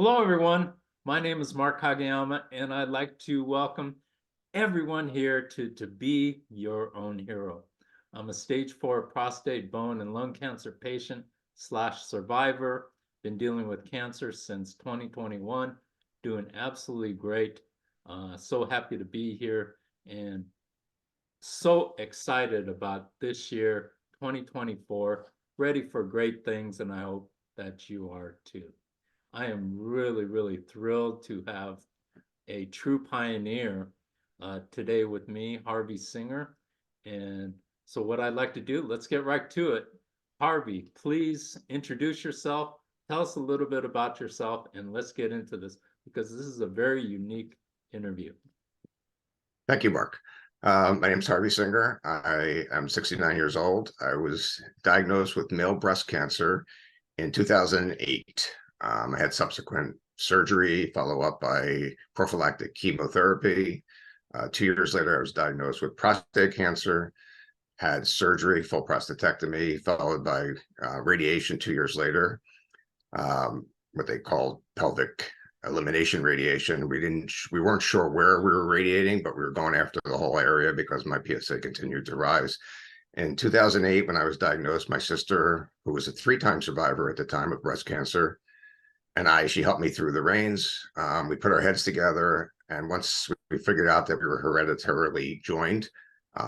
Hello, everyone. My name is Mark Kageyama, and I'd like to welcome everyone here to Be Your Own Hero. I'm a stage 4 prostate, bone, and lung cancer patient slash survivor. Been dealing with cancer since 2021, doing absolutely great. So happy to be here and so excited about this year, 2024. Ready for great things, and I hope that you are too. I am really, really thrilled to have a true pioneer today with me, Harvey Singer. And so, what I'd like to do, let's get right to it. Harvey, please introduce yourself. Tell us a little bit about yourself, and let's get into this because this is a very unique interview. Thank you, Mark. My name is Harvey Singer. I am 69 years old. I was diagnosed with male breast cancer in 2008. I had subsequent surgery, follow up by prophylactic chemotherapy. 2 years later, I was diagnosed with prostate cancer, had surgery, full prostatectomy, followed by radiation 2 years later, what they call pelvic elimination radiation. We weren't sure where we were radiating, but we were going after the whole area because my PSA continued to rise. In 2008, when I was diagnosed, my sister, who was a 3-time survivor at the time of breast cancer, and she helped me through the reins. We put our heads together, and once we figured out that we were hereditarily joined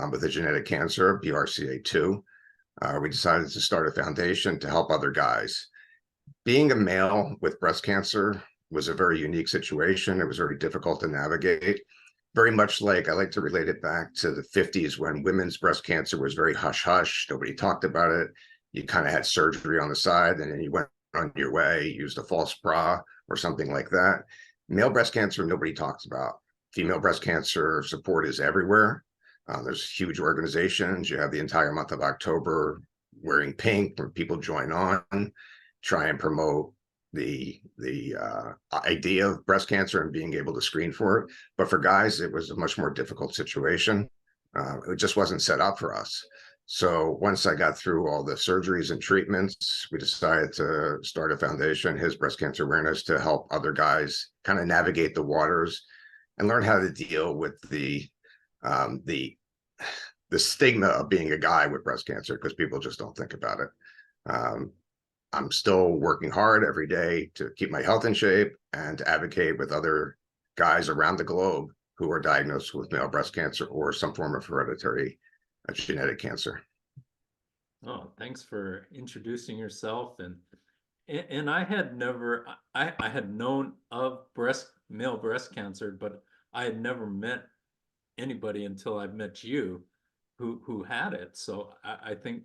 with a genetic cancer, BRCA2, we decided to start a foundation to help other guys. Being a male with breast cancer was a very unique situation. It was very difficult to navigate. Very much like, I like to relate it back to the 50s when women's breast cancer was very hush hush. Nobody talked about it. You kind of had surgery on the side and then you went on your way, used a false bra or something like that. Male breast cancer, nobody talks about. Female breast cancer support is everywhere. There's huge organizations. You have the entire month of October wearing pink where people join on, try and promote the idea of breast cancer and being able to screen for it. But for guys, it was a much more difficult situation. It just wasn't set up for us. So once I got through all the surgeries and treatments, we decided to start a foundation, His Breast Cancer Awareness, to help other guys kind of navigate the waters and learn how to deal with the stigma of being a guy with breast cancer, because people just don't think about it. I'm still working hard every day to keep my health in shape and to advocate with other guys around the globe who are diagnosed with male breast cancer or some form of hereditary genetic cancer. Oh, thanks for introducing yourself. And I had never, I had known of male breast cancer, but I had never met anybody until I met you who had it. So I think,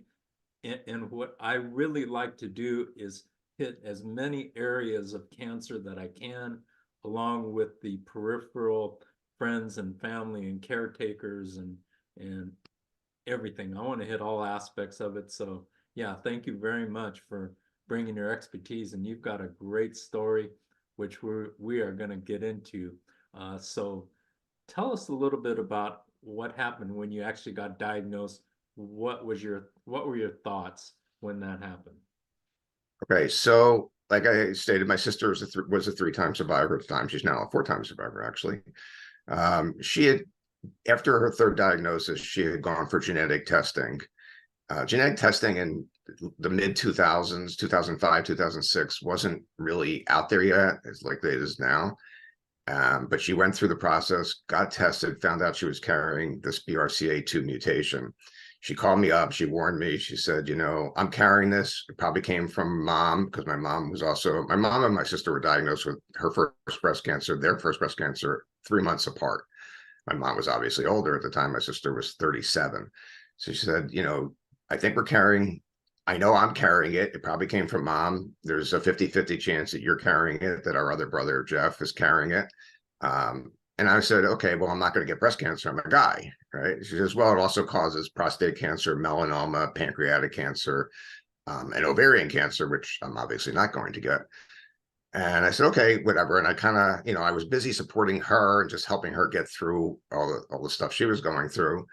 and what I really like to do is hit as many areas of cancer that I can, along with the peripheral friends and family and caretakers and everything. I want to hit all aspects of it. So yeah, thank you very much for bringing your expertise, and you've got a great story, which we are going to get into. So tell us a little bit about what happened when you actually got diagnosed. What were your thoughts when that happened? Okay, so like I stated, my sister was a 3-time survivor at the time. She's now a 4-time survivor, actually. She had, after her third diagnosis, she had gone for genetic testing. Genetic testing in the mid 2000s, 2005, 2006 wasn't really out there yet, as like it is now. But she went through the process, got tested, found out she was carrying this BRCA2 mutation. She called me up. She warned me. She said, I'm carrying this. It probably came from mom, because my mom and my sister were diagnosed with her first breast cancer, their first breast cancer, 3 months apart. My mom was obviously older at the time. My sister was 37. So she said, I think I know I'm carrying it. It probably came from mom. There's a 50-50 chance that you're carrying it, that our other brother, Jeff, is carrying it. And I said, okay, well, I'm not going to get breast cancer. I'm a guy, right? She says, well, it also causes prostate cancer, melanoma, pancreatic cancer, and ovarian cancer, which I'm obviously not going to get. And I said, okay, whatever. And I kind of, I was busy supporting her and just helping her get through all the stuff she was going through.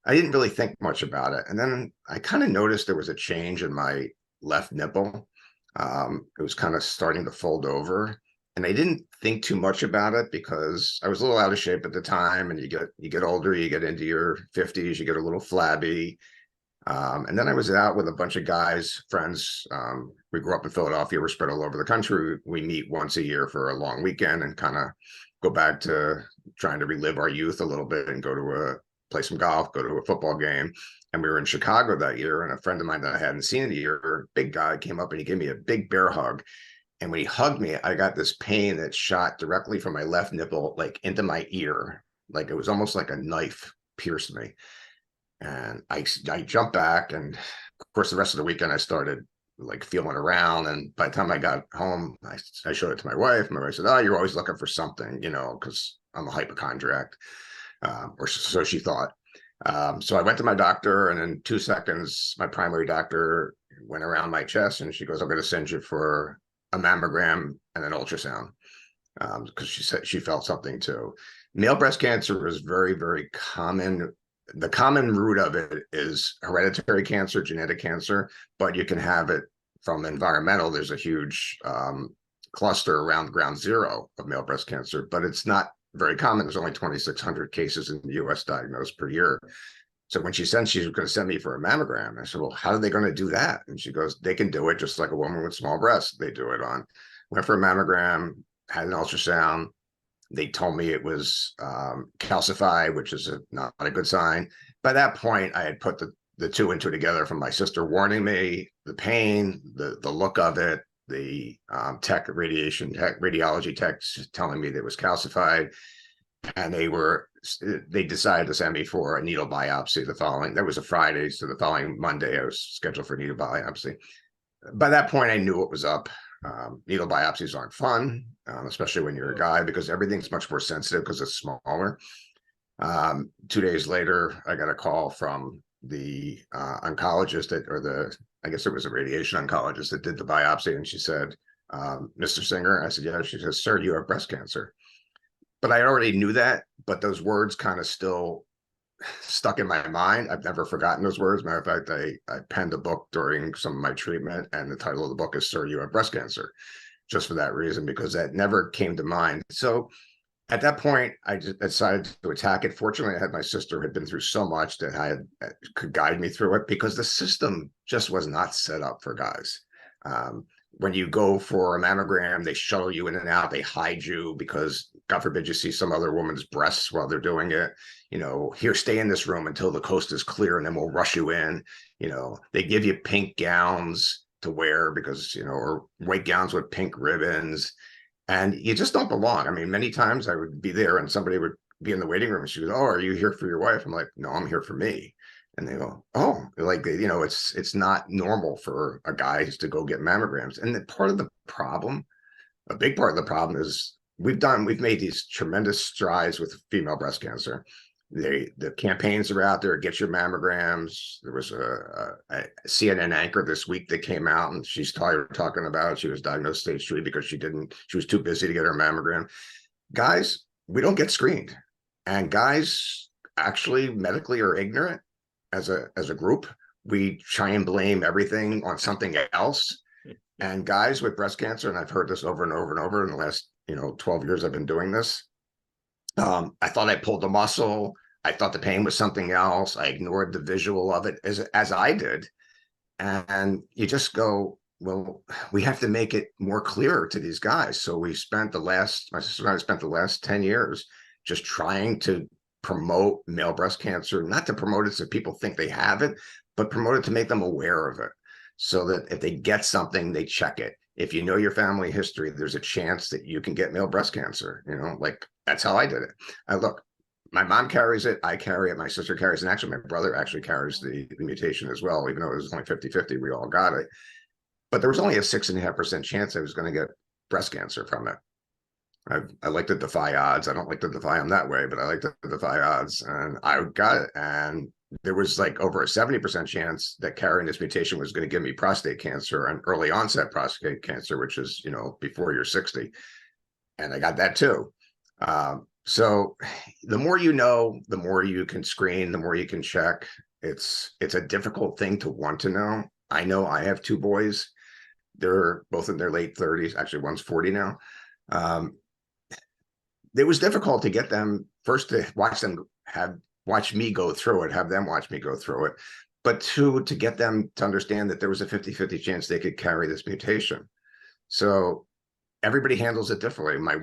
I didn't really think much about it. And then I kind of noticed there was a change in my left nipple. It was kind of starting to fold over. And I didn't think too much about it because I was a little out of shape at the time. And you get older, you get into your 50s, you get a little flabby. And then I was out with a bunch of guys, friends. We grew up in Philadelphia. We're spread all over the country. We meet once a year for a long weekend and kind of go back to trying to relive our youth a little bit and go to play some golf, go to a football game. And we were in Chicago that year. And a friend of mine that I hadn't seen in a year, big guy, came up and he gave me a big bear hug. And when he hugged me, I got this pain that shot directly from my left nipple, like into my ear. Like it was almost like a knife pierced me. And I jumped back, and of course the rest of the weekend I started like feeling around. And by the time I got home, I showed it to my wife. My wife said, "Oh, you're always looking for something, you know, because I'm a hypochondriac," or so she thought. So I went to my doctor, and in 2 seconds, my primary doctor went around my chest, and she goes, "I'm going to send you for a mammogram and an ultrasound," because she said she felt something too. Male breast cancer is very, very common. The common root of it is hereditary cancer, genetic cancer, but you can have it from environmental. There's a huge cluster around ground zero of male breast cancer, but it's not very common. There's only 2,600 cases in the US diagnosed per year. So when she said she was going to send me for a mammogram, I said, "Well, how are they going to do that?" And she goes, "They can do it just like a woman with small breasts. They do it on." Went for a mammogram, had an ultrasound. They told me it was calcified, which is not a good sign. By that point, I had put the two and two together from my sister warning me, the pain, the look of it, the radiology tech telling me that it was calcified. And they decided to send me for a needle biopsy that was a Friday. So the following Monday, I was scheduled for a needle biopsy. By that point, I knew what was up. Needle biopsies aren't fun, especially when you're a guy, because everything's much more sensitive because it's smaller. 2 days later, I got a call from the oncologist I guess it was a radiation oncologist that did the biopsy. And she said, "Mr. Singer?" I said, "Yeah." She says, "Sir, you have breast cancer." But I already knew that, but those words kind of still stuck in my mind. I've never forgotten those words. Matter of fact, I penned a book during some of my treatment, and the title of the book is "Sir, You Have Breast Cancer," just for that reason, because that never came to mind. So at that point, I just decided to attack it. Fortunately, I had my sister who had been through so much that could guide me through it, because the system just was not set up for guys. When you go for a mammogram, they shuttle you in and out. They hide you because, God forbid, you see some other woman's breasts while they're doing it. You know, "Here, stay in this room until the coast is clear, and then we'll rush you in." You know, they give you pink gowns to wear because, or white gowns with pink ribbons, and you just don't belong. I mean, many times I would be there and somebody would be in the waiting room and she goes, "Oh, are you here for your wife?" I'm like, "No, I'm here for me." And they go, "Oh," like, it's not normal for a guy to go get mammograms. And part of the problem, a big part of the problem, is we've made these tremendous strides with female breast cancer. The campaigns are out there. Get your mammograms. There was a CNN anchor this week that came out, and she's talking about she was diagnosed stage 3 because she was too busy to get her mammogram. Guys, we don't get screened, and guys actually medically are ignorant. As a group, we try and blame everything on something else. And guys with breast cancer, and I've heard this over and over and over in the last 12 years I've been doing this. I thought I pulled the muscle. I thought the pain was something else. I ignored the visual of it, as I did. And you just go, well, we have to make it more clear to these guys. So my sister and I spent the last 10 years just trying to promote male breast cancer, not to promote it so people think they have it, but promote it to make them aware of it, so that if they get something, they check it. If you know your family history, there's a chance that you can get male breast cancer. Like, that's how I did it. Look, my mom carries it, I carry it, my sister carries it, and actually my brother actually carries the mutation as well, even though it was only 50-50, we all got it. But there was only a 6.5% chance I was going to get breast cancer from it. I like to defy odds. I don't like to defy them that way, but I like to defy odds. And I got it. And there was like over a 70% chance that carrying this mutation was going to give me prostate cancer, and early onset prostate cancer, which is, before you're 60. And I got that too. So the more you know, the more you can screen, the more you can check. It's a difficult thing to want to know. I know I have two boys. They're both in their late 30s. Actually, one's 40 now. Um, it was difficult to get them first to watch me go through it, have them watch me go through it, but two, to get them to understand that there was a 50-50 chance they could carry this mutation. So everybody handles it differently. My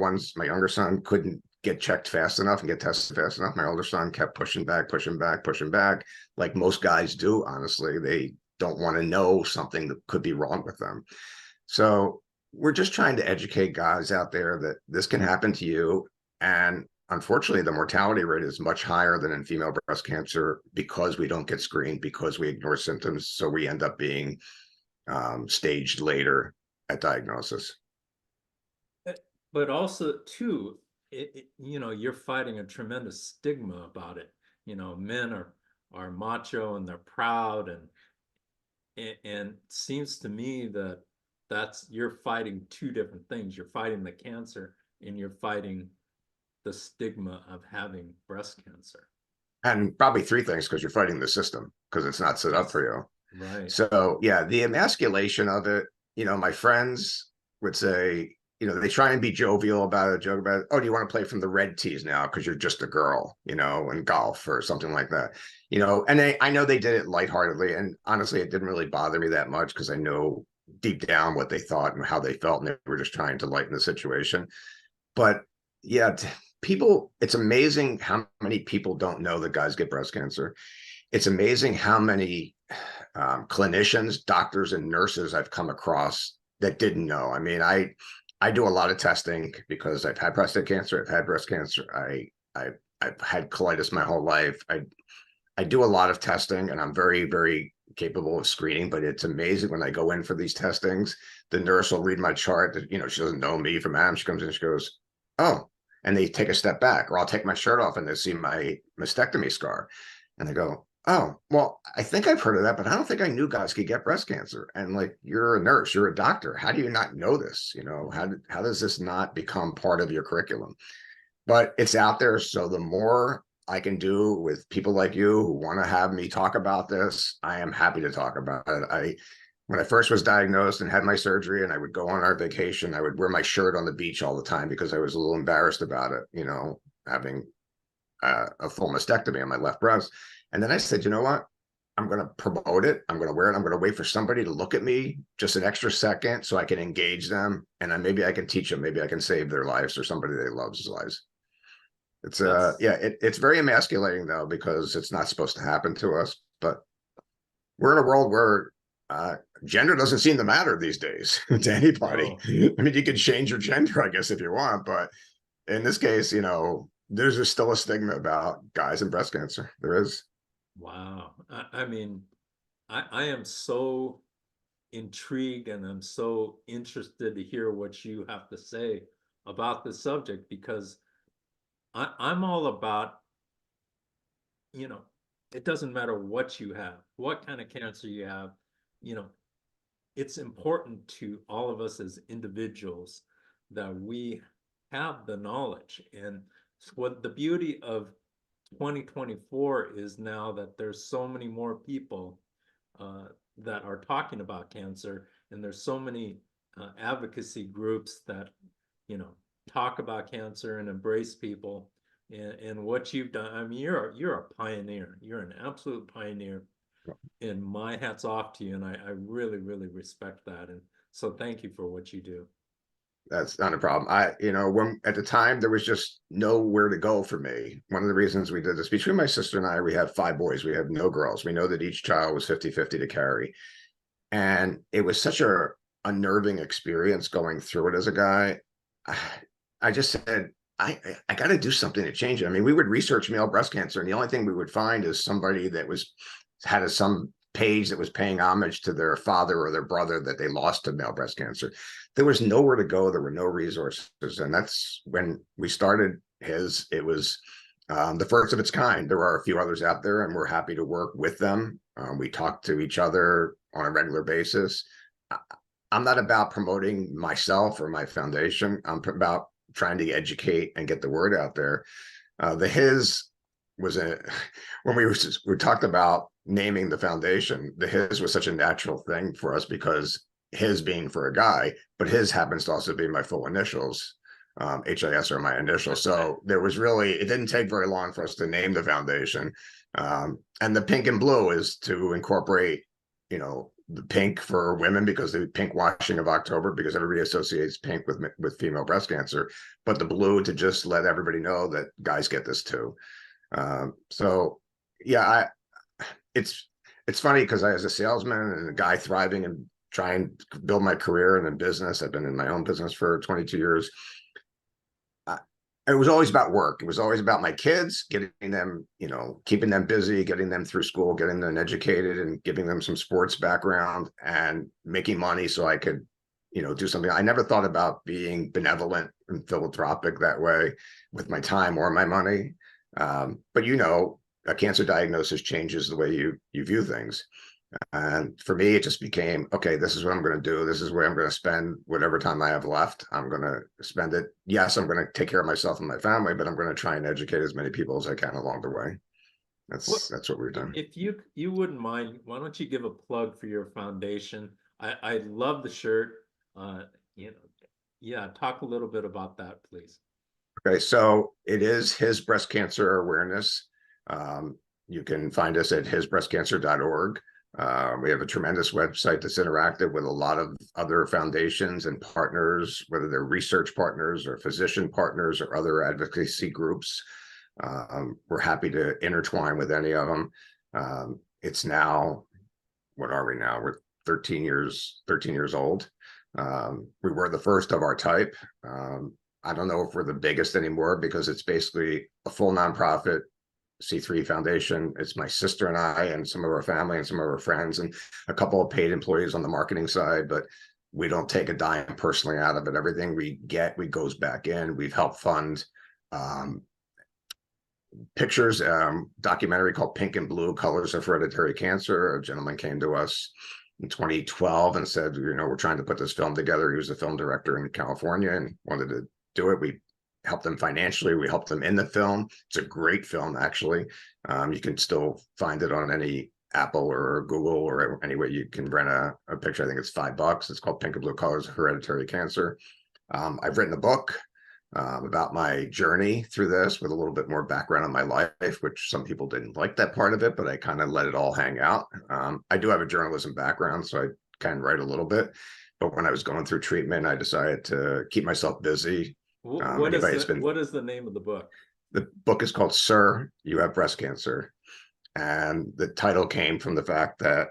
younger son couldn't get checked fast enough and get tested fast enough. My older son kept pushing back, pushing back, pushing back, like most guys do. Honestly, they don't want to know something that could be wrong with them. So we're just trying to educate guys out there that this can happen to you. And unfortunately, the mortality rate is much higher than in female breast cancer because we don't get screened, because we ignore symptoms. So we end up being staged later at diagnosis. But also too, you're fighting a tremendous stigma about it. Men are macho and they're proud, and it seems to me that you're fighting two different things. You're fighting the cancer and you're fighting the stigma of having breast cancer. And probably three things, because you're fighting the system because it's not set up for you. Right. So yeah, the emasculation of it, my friends would say, they try and be jovial about it, joke about it. Oh, do you want to play from the red tees now because you're just a girl, in golf or something like that, and I know they did it lightheartedly, and honestly, it didn't really bother me that much because I know deep down what they thought and how they felt, and they were just trying to lighten the situation. But yeah, people, it's amazing how many people don't know that guys get breast cancer. It's amazing how many clinicians, doctors, and nurses I've come across that didn't know. I mean, I do a lot of testing because I've had prostate cancer, I've had breast cancer, I've had colitis my whole life. I do a lot of testing, and I'm very, very capable of screening. But it's amazing when I go in for these testings, the nurse will read my chart. She doesn't know me from Adam. She comes in, she goes, "Oh," and they take a step back, or I'll take my shirt off and they see my mastectomy scar, and they go, "Oh, well, I think I've heard of that, but I don't think I knew guys could get breast cancer." And like, you're a nurse, you're a doctor. How do you not know this? How does this not become part of your curriculum? But it's out there. So the more I can do with people like you who want to have me talk about this, I am happy to talk about it. When I first was diagnosed and had my surgery, and I would go on our vacation, I would wear my shirt on the beach all the time because I was a little embarrassed about it, having a full mastectomy on my left breast. And then I said, you know what? I'm going to promote it. I'm going to wear it. I'm going to wait for somebody to look at me just an extra second so I can engage them. And then maybe I can teach them. Maybe I can save their lives or somebody they love's lives. It's it's very emasculating though, because it's not supposed to happen to us. But we're in a world where gender doesn't seem to matter these days to anybody. Oh. I mean, you can change your gender, I guess, if you want, but in this case, there's still a stigma about guys and breast cancer. There is. Wow. I mean, I am so intrigued and I'm so interested to hear what you have to say about the subject, because I'm all about, it doesn't matter what you have, what kind of cancer you have, you know, it's important to all of us as individuals that we have the knowledge. And what the beauty of 2024 is now that there's so many more people that are talking about cancer, and there's so many advocacy groups that talk about cancer and embrace people. And what you've done, I mean, you're a pioneer. You're an absolute pioneer, and my hat's off to you. And I really, really respect that. And so thank you for what you do. That's not a problem. When at the time there was just nowhere to go for me. One of the reasons we did this, between my sister and I, we have 5 boys. We have no girls. We know that each child was 50-50 to carry. And it was such a unnerving experience going through it as a guy. I just said, I got to do something to change it. I mean, we would research male breast cancer, and the only thing we would find is somebody that had some page that was paying homage to their father or their brother that they lost to male breast cancer. There was nowhere to go. There were no resources. And that's when we started his. It was the first of its kind. There are a few others out there, and we're happy to work with them. We talk to each other on a regular basis. I'm not about promoting myself or my foundation. I'm about trying to educate and get the word out there. His was when we talked about naming the foundation, the his was such a natural thing for us because his being for a guy, but his happens to also be my full initials. HIS are my initials. So there was really, it didn't take very long for us to name the foundation. And the pink and blue is to incorporate, you know, the pink for women because the pink washing of October, because everybody associates pink with female breast cancer, but the blue to just let everybody know that guys get this too. So yeah, it's funny because I, as a salesman and a guy thriving and trying to build my career and in business, I've been in my own business for 22 years. It was always about work. It was always about my kids, getting them, you know, keeping them busy, getting them through school, getting them educated and giving them some sports background and making money so I could, you know, do something. I never thought about being benevolent and philanthropic that way with my time or my money. But, you know, a cancer diagnosis changes the way you view things. And for me, it just became, okay, this is what I'm going to do. This is where I'm going to spend whatever time I have left. I'm going to spend it. Yes, I'm going to take care of myself and my family, but I'm going to try and educate as many people as I can along the way. That's what we've done. If you wouldn't mind, why don't you give a plug for your foundation? I love the shirt. You know, yeah, talk a little bit about that, please. Okay, so it is His Breast Cancer Awareness. You can find us at hisbreastcancer.org. We have a tremendous website that's interactive with a lot of other foundations and partners, whether they're research partners or physician partners or other advocacy groups. We're happy to intertwine with any of them. It's now, what are we now? We're 13 years old. We were the first of our type. I don't know if we're the biggest anymore because it's basically a full nonprofit C3 foundation. It's my sister and I and some of our family and some of our friends and a couple of paid employees on the marketing side, but we don't take a dime personally out of it. Everything we get, we goes back in. We've helped fund pictures, documentary called Pink and Blue, Colors of Hereditary Cancer. A gentleman came to us in 2012 and said, you know, we're trying to put this film together. He was a film director in California and wanted to do it. We helped them financially. We helped them in the film. It's a great film, actually. You can still find it on any Apple or Google or any way you can rent a picture. I think it's $5. It's called Pink and Blue Colors of Hereditary Cancer. I've written a book about my journey through this with a little bit more background on my life, which some people didn't like that part of it, but I kind of let it all hang out. I do have a journalism background, so I can write a little bit. But when I was going through treatment, I decided to keep myself busy. What is the name of the book? The book is called Sir, You Have Breast Cancer. And the title came from the fact that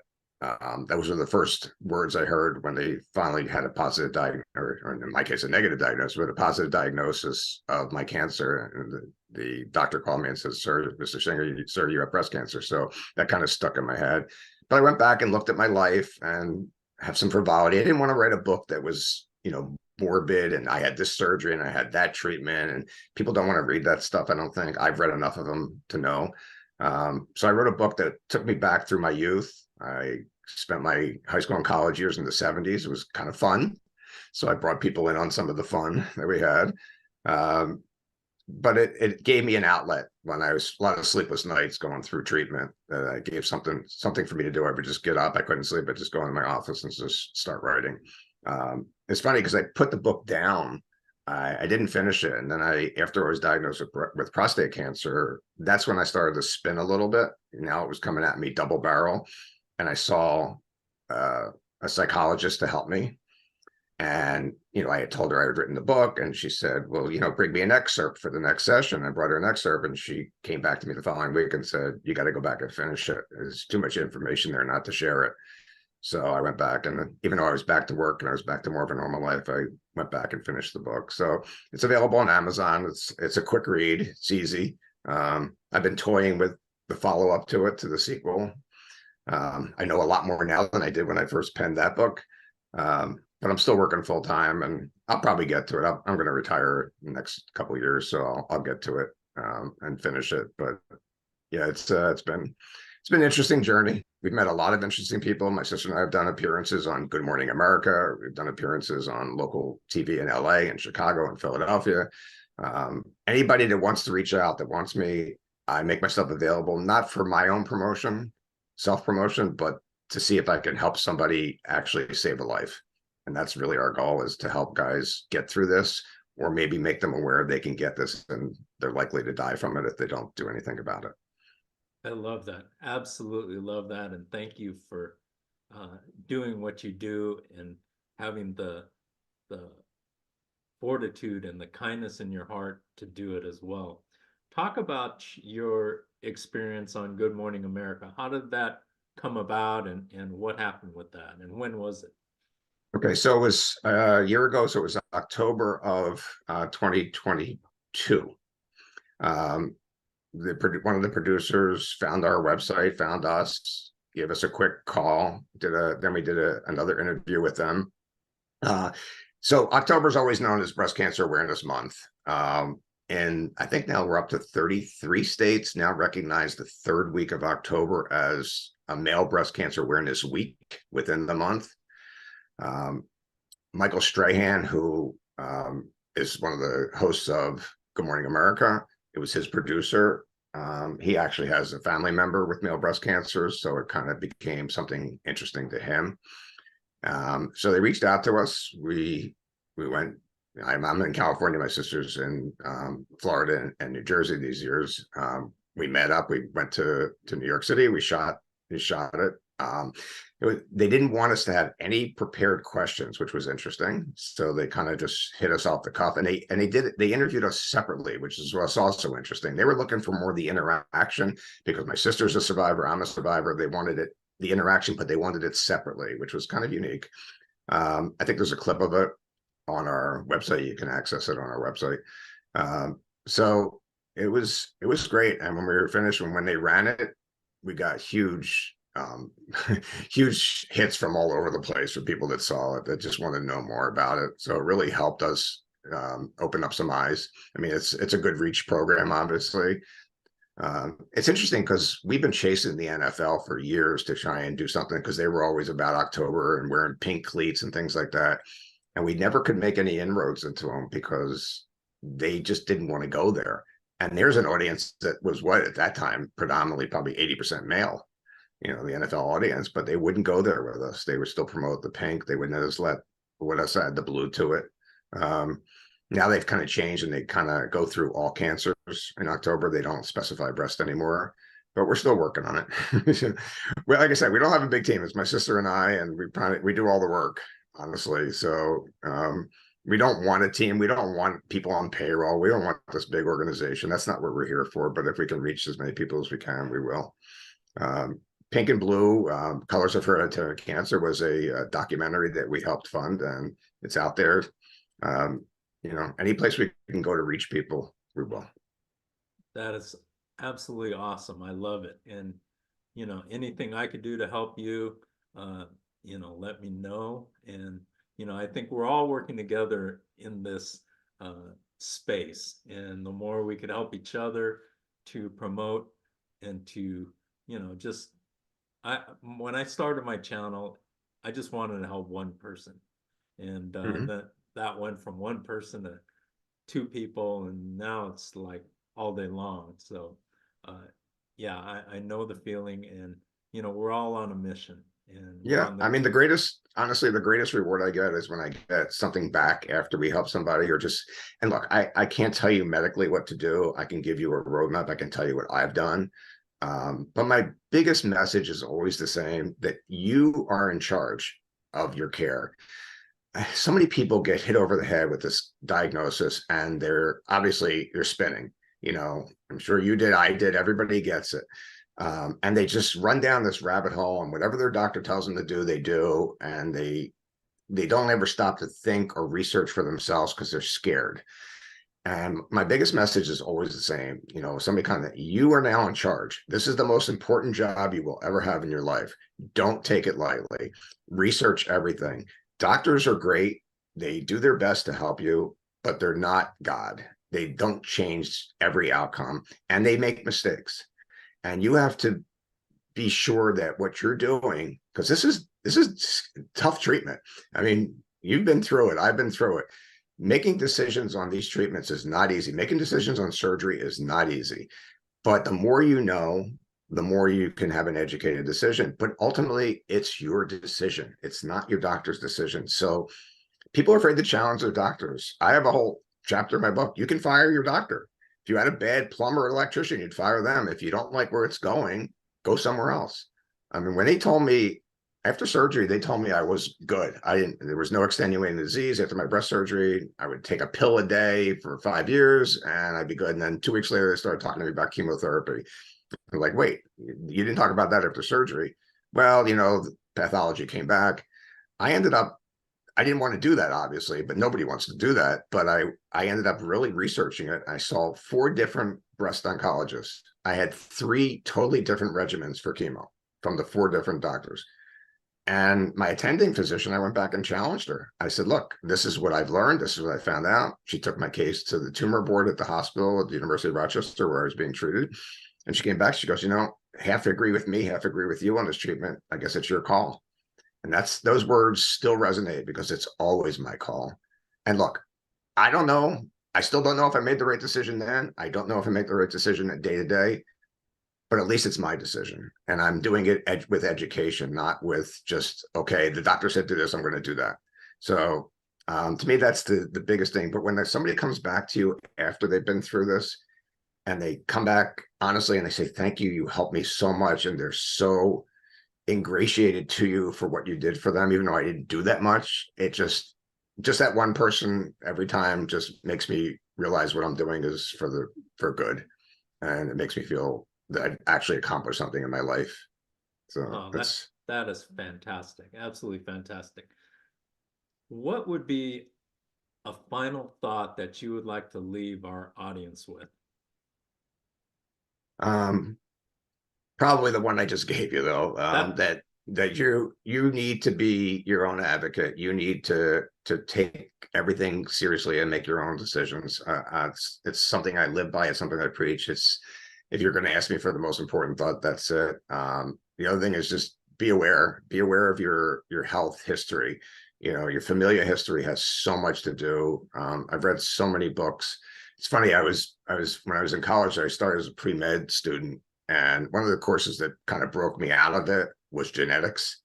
those were the first words I heard when they finally had a positive diagnosis, or in my case, a negative diagnosis, but a positive diagnosis of my cancer. And the doctor called me and said, "Sir, Mr. Singer, sir, you have breast cancer." So that kind of stuck in my head. But I went back and looked at my life and have some frivolity. I didn't want to write a book that was, you know, morbid and I had this surgery and I had that treatment, and people don't want to read that stuff. I don't think I've read enough of them to know. So I wrote a book that took me back through my youth. I spent my high school and college years in the 70s. It was kind of fun. So I brought people in on some of the fun that we had. But it gave me an outlet when I was a lot of sleepless nights going through treatment. That I gave something for me to do. I would just get up. I couldn't sleep. I'd just go in my office and just start writing. It's funny because I put the book down. I didn't finish it. And then after I was diagnosed with prostate cancer, that's when I started to spin a little bit. Now it was coming at me double barrel. And I saw a psychologist to help me. And, you know, I had told her I had written the book and she said, well, you know, bring me an excerpt for the next session. I brought her an excerpt and she came back to me the following week and said, you got to go back and finish it. There's too much information there not to share it. So I went back, and even though I was back to work and I was back to more of a normal life, I went back and finished the book. So it's available on Amazon. It's a quick read. It's easy. I've been toying with the follow-up to it, to the sequel. I know a lot more now than I did when I first penned that book. But I'm still working full time, and I'll probably get to it. I'm going to retire in the next couple of years, so I'll get to it and finish it. But yeah, it's been an interesting journey. We've met a lot of interesting people. My sister and I have done appearances on Good Morning America. We've done appearances on local TV in LA and Chicago and Philadelphia. Anybody that wants to reach out, that wants me, I make myself available, not for my own promotion, self-promotion, but to see if I can help somebody actually save a life. And that's really our goal, is to help guys get through this or maybe make them aware they can get this and they're likely to die from it if they don't do anything about it. I love that. Absolutely love that. And thank you for doing what you do and having the fortitude and the kindness in your heart to do it as well. Talk about your experience on Good Morning America. How did that come about and what happened with that and when was it? Okay, so it was a year ago, so it was October of 2022. Um, one of the producers found our website, found us, gave us a quick call, then we did another interview with them. So October is always known as Breast Cancer Awareness Month. And I think now we're up to 33 states now recognize the third week of October as a Male Breast Cancer Awareness Week within the month. Michael Strahan, who is one of the hosts of Good Morning America, it was his producer. He actually has a family member with male breast cancer, so it kind of became something interesting to him. So they reached out to us. We went. I'm in California. My sister's in Florida and New Jersey these years. We met up. We went to New York City. We shot it. They didn't want us to have any prepared questions, which was interesting. So they kind of just hit us off the cuff, and they interviewed us separately, which is what's also interesting. They were looking for more of the interaction because my sister's a survivor, I'm a survivor. They wanted the interaction, but they wanted it separately, which was kind of unique. I think there's a clip of it on our website. You can access it on our website. So it was great. And when we were finished, when they ran it, we got huge hits from all over the place for people that saw it that just wanted to know more about it. So it really helped us open up some eyes. I mean, it's a good reach program, obviously. It's interesting because we've been chasing the NFL for years to try and do something because they were always about October and wearing pink cleats and things like that. And we never could make any inroads into them because they just didn't want to go there. And there's an audience that was at that time, predominantly probably 80% male, the NFL audience, but they wouldn't go there with us. They would still promote the pink. They wouldn't just let us add the blue to it. Now they've kind of changed and they kind of go through all cancers in October. They don't specify breast anymore, but we're still working on it. Well, like I said, we don't have a big team. It's my sister and I, and we do all the work, honestly. So we don't want a team. We don't want people on payroll. We don't want this big organization. That's not what we're here for. But if we can reach as many people as we can, we will. Pink and Blue, Colors of Hereditary Cancer was a documentary that we helped fund, and it's out there. Any place we can go to reach people, we will. That is absolutely awesome. I love it. And, anything I could do to help you, let me know. And, I think we're all working together in this space. And the more we could help each other to promote and to, when I started my channel, I just wanted to help one person. And that went from one person to two people, and now it's like all day long. So yeah, I know the feeling, and we're all on a mission. And yeah, I mean, the greatest reward I get is when I get something back after we help somebody, and look, I can't tell you medically what to do. I can give you a roadmap. I can tell you what I've done. But my biggest message is always the same, that you are in charge of your care. So many people get hit over the head with this diagnosis, and they're spinning. I'm sure you did, I did, everybody gets it. And they just run down this rabbit hole, and whatever their doctor tells them to do, they do. And they don't ever stop to think or research for themselves because they're scared. And my biggest message is always the same. Somebody you are now in charge. This is the most important job you will ever have in your life. Don't take it lightly. Research everything. Doctors are great. They do their best to help you, but they're not God. They don't change every outcome, and they make mistakes. And you have to be sure that what you're doing, because this is tough treatment. I mean, you've been through it. I've been through it. Making decisions on these treatments is not easy. Making decisions on surgery is not easy. But the more you know, the more you can have an educated decision. But ultimately, it's your decision. It's not your doctor's decision. So people are afraid to challenge their doctors. I have a whole chapter in my book. You can fire your doctor. If you had a bad plumber or electrician, you'd fire them. If you don't like where it's going, go somewhere else. I mean, when they told me after surgery, they told me I was good. There was no extenuating disease after my breast surgery. I would take a pill a day for 5 years and I'd be good. And then 2 weeks later, they started talking to me about chemotherapy. I'm like, wait, you didn't talk about that after surgery. Well, the pathology came back. I didn't want to do that, obviously, but nobody wants to do that. But I ended up really researching it. I saw 4 different breast oncologists. I had 3 totally different regimens for chemo from the 4 different doctors. And my attending physician, I went back and challenged her. I said, look, this is what I've learned. This is what I found out. She took my case to the tumor board at the hospital at the University of Rochester where I was being treated. And she came back. She goes, half agree with me, half agree with you on this treatment. I guess it's your call. And those words still resonate because it's always my call. And look, I don't know. I still don't know if I made the right decision then. I don't know if I make the right decision day to day, but at least it's my decision. And I'm doing it with education, not with just, okay, the doctor said do this, I'm going to do that. So to me, that's the biggest thing. But when somebody comes back to you after they've been through this and they come back honestly and they say, thank you, you helped me so much. And they're so ingratiated to you for what you did for them, even though I didn't do that much. It just that one person every time just makes me realize what I'm doing is for good. And it makes me feel that I've actually accomplished something in my life. So that is fantastic. Absolutely fantastic. What would be a final thought that you would like to leave our audience with? Probably the one I just gave you, though, that you need to be your own advocate. You need to take everything seriously and make your own decisions. It's something I live by. It's something I preach. If you're going to ask me for the most important thought, that's it. The other thing is just be aware of your health history. Your familial history has so much to do. I've read so many books. It's funny. When I was in college, I started as a pre-med student. And one of the courses that kind of broke me out of it was genetics.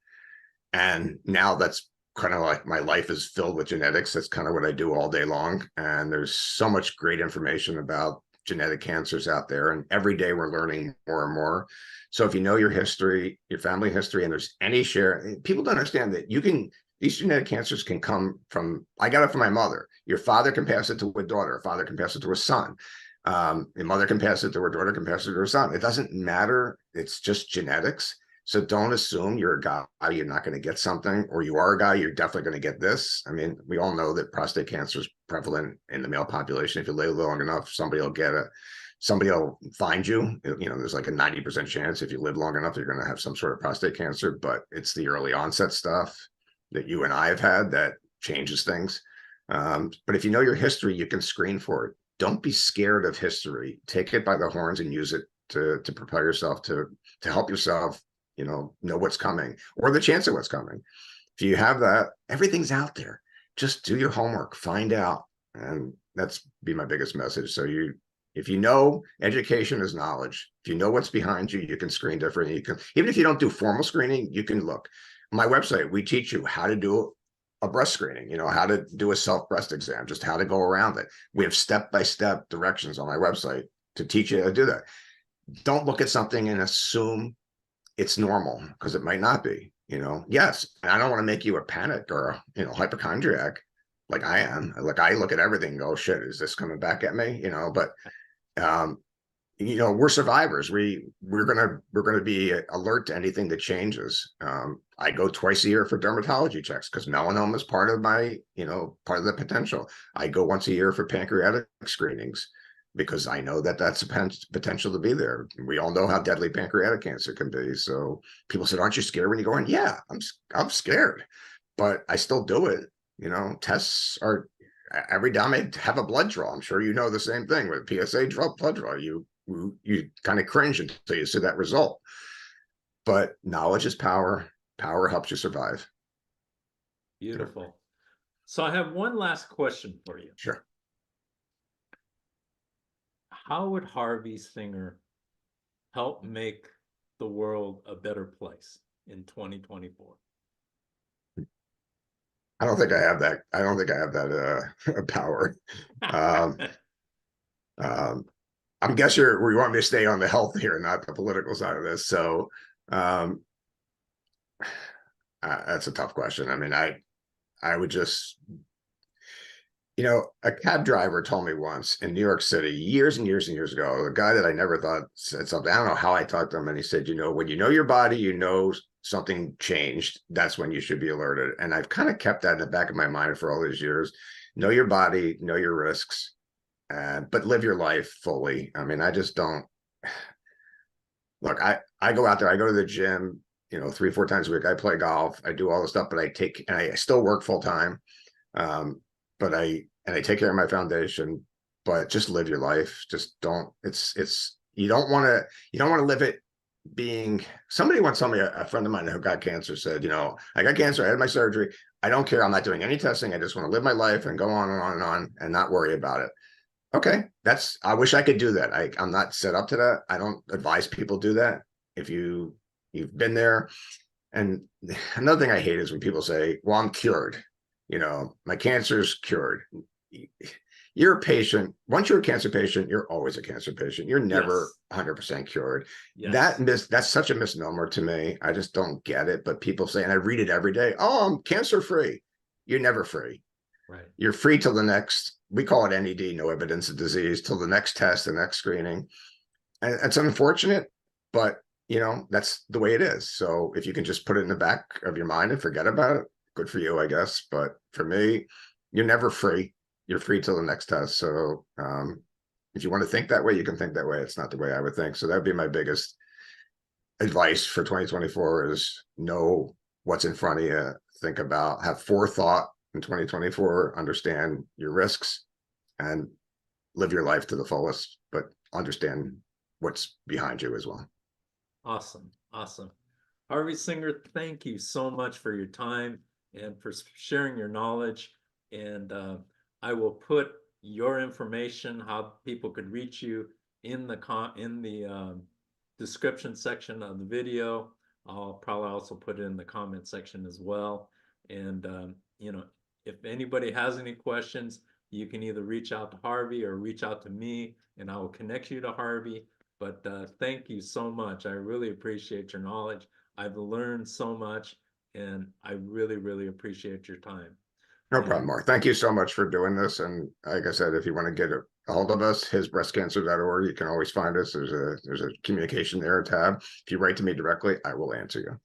And now that's kind of like my life is filled with genetics. That's kind of what I do all day long. And there's so much great information about genetic cancers out there. And every day we're learning more and more. So if you know your history, your family history, and there's any share, people don't understand that these genetic cancers can come from, I got it from my mother. Your father can pass it to a daughter, a father can pass it to a son. Your mother can pass it to her daughter, can pass it to her son. It doesn't matter. It's just genetics. So don't assume you're a guy, you're not going to get something, or you are a guy, you're definitely going to get this. I mean, we all know that prostate cancer is prevalent in the male population. If you live long enough, somebody will find you. There's like a 90% chance if you live long enough, you're going to have some sort of prostate cancer, but it's the early onset stuff that you and I have had that changes things. But if you know your history, you can screen for it. Don't be scared of history. Take it by the horns and use it to prepare yourself to help yourself, know what's coming or the chance of what's coming. If you have that, everything's out there. Just do your homework, find out. And that's be my biggest message. So if you know, education is knowledge. If you know what's behind you, you can screen differently. You can, even if you don't do formal screening, you can look. On my website, we teach you how to do a breast screening, how to do a self breast exam, just how to go around it. We have step-by-step directions on my website to teach you how to do that. Don't look at something and assume it's normal, because it might not be. Yes, and I don't want to make you a panic or hypochondriac like I am. Like I look at everything and go, shit, is this coming back at me? But we're survivors. We're gonna be alert to anything that changes. I go twice a year for dermatology checks because melanoma is part of part of the potential. I go once a year for pancreatic screenings because I know that that's a potential to be there. We all know how deadly pancreatic cancer can be. So people said, "Aren't you scared when you go in?" Yeah, I'm scared, but I still do it. Tests are every time I have a blood draw. I'm sure you know the same thing with PSA blood draw. You kind of cringe until you see that result. But knowledge is power. Power helps you survive. Beautiful. So I have one last question for you. Sure. How would Harvey Singer help make the world a better place in 2024? I don't think I have that. I don't think I have that power. Um, um, I'm guess we want me to stay on the health here, not the political side of this. So um, that's a tough question. I mean, I would just, a cab driver told me once in New York City, years and years and years ago, a guy that I never thought said something. I don't know how I talked to him, and he said, when you know your body, something changed. That's when you should be alerted. And I've kind of kept that in the back of my mind for all these years. Know your body, know your risks, but live your life fully. I mean, I just don't look. I go out there. I go to the gym. 3-4 times a week. I play golf. I do all the stuff, but I still work full time. But I take care of my foundation, but just live your life. Just don't, you don't want to live it being, somebody once told me, a friend of mine who got cancer said, I got cancer. I had my surgery. I don't care. I'm not doing any testing. I just want to live my life and go on and on and on and not worry about it. Okay. I wish I could do that. I'm not set up to that. I don't advise people do that. If you've been there. And another thing I hate is when people say, well, I'm cured. My cancer's cured. You're a patient. Once you're a cancer patient, you're always a cancer patient. You're never Yes. 100% cured. Yes. That's such a misnomer to me. I just don't get it. But people say, and I read it every day, oh, I'm cancer free. You're never free. Right. You're free till the next, we call it NED, no evidence of disease, till the next test, the next screening. And it's unfortunate, but that's the way it is. So if you can just put it in the back of your mind and forget about it, good for you, I guess. But for me, you're never free. You're free till the next test. So if you want to think that way, you can think that way. It's not the way I would think. So that would be my biggest advice for 2024 is know what's in front of you. Think about, have forethought in 2024, understand your risks and live your life to the fullest, but understand what's behind you as well. Awesome. Awesome. Harvey Singer, thank you so much for your time and for sharing your knowledge. And I will put your information, how people could reach you, in the description section of the video. I'll probably also put it in the comment section as well. And if anybody has any questions, you can either reach out to Harvey or reach out to me, and I will connect you to Harvey. But thank you so much. I really appreciate your knowledge. I've learned so much, and I really, really appreciate your time. No And problem, Mark. Thank you so much for doing this. And like I said, if you want to get a hold of us, hisbreastcancer.org, you can always find us. There's a communication there tab. If you write to me directly, I will answer you.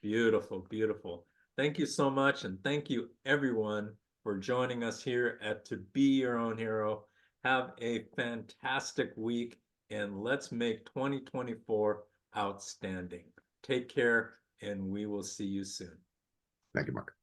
beautiful, beautiful. Thank you so much, and thank you everyone for joining us here at To Be Your Own Hero. Have a fantastic week, and let's make 2024 outstanding. Take care, and we will see you soon. Thank you, Mark.